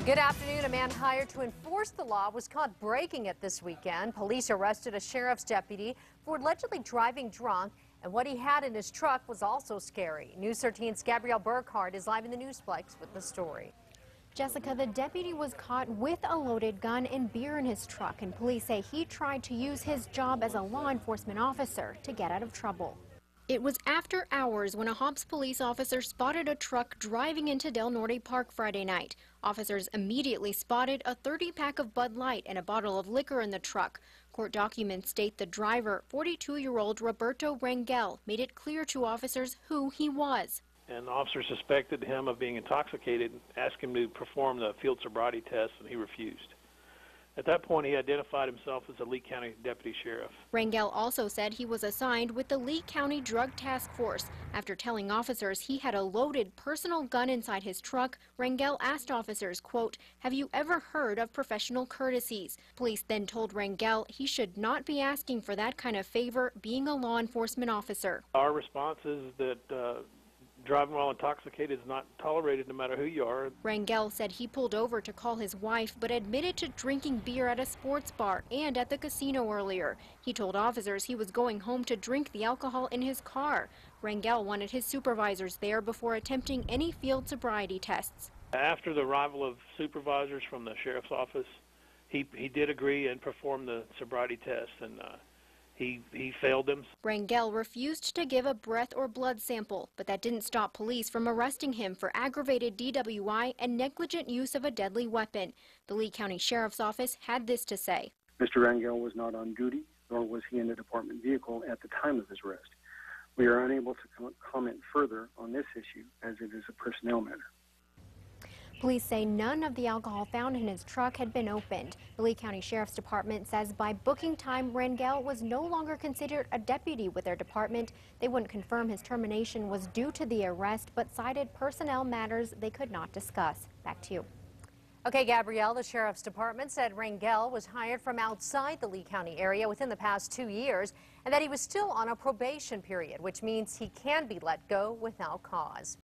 Good afternoon. A man hired to enforce the law was caught breaking it this weekend. Police arrested a sheriff's deputy for allegedly driving drunk, and what he had in his truck was also scary. News 13's Gabrielle Burkhardt is live in the Newsplex with the story. Jessica, the deputy was caught with a loaded gun and beer in his truck, and police say he tried to use his job as a law enforcement officer to get out of trouble. It was after hours when a Hobbs police officer spotted a truck driving into Del Norte Park Friday night. Officers immediately spotted a 30-pack of Bud Light and a bottle of liquor in the truck. Court documents state the driver, 42-year-old Roberto Rangel, made it clear to officers who he was. And the officer suspected him of being intoxicated and asked him to perform the field sobriety test, and he refused. At that point, he identified himself as a Lee County deputy sheriff. Rangel also said he was assigned with the Lee County Drug Task Force. After telling officers he had a loaded personal gun inside his truck, Rangel asked officers, quote, "Have you ever heard of professional courtesies?" Police then told Rangel he should not be asking for that kind of favor being a law enforcement officer. Our response is that driving while intoxicated is not tolerated no matter who you are. Rangel said he pulled over to call his wife, but admitted to drinking beer at a sports bar and at the casino earlier. He told officers he was going home to drink the alcohol in his car. Rangel wanted his supervisors there before attempting any field sobriety tests. After the arrival of supervisors from the sheriff's office, he did agree and perform the sobriety test, and he failed them. Rangel refused to give a breath or blood sample, but that didn't stop police from arresting him for aggravated DWI and negligent use of a deadly weapon. The Lee County Sheriff's Office had this to say. Mr. Rangel was not on duty, nor was he in the department vehicle at the time of his arrest. We are unable to comment further on this issue as it is a personnel matter. Police say none of the alcohol found in his truck had been opened. The Lee County Sheriff's Department says by booking time, Rangel was no longer considered a deputy with their department. They wouldn't confirm his termination was due to the arrest, but cited personnel matters they could not discuss. Back to you. Okay, Gabrielle, the Sheriff's Department said Rangel was hired from outside the Lee County area within the past 2 years and that he was still on a probation period, which means he can be let go without cause.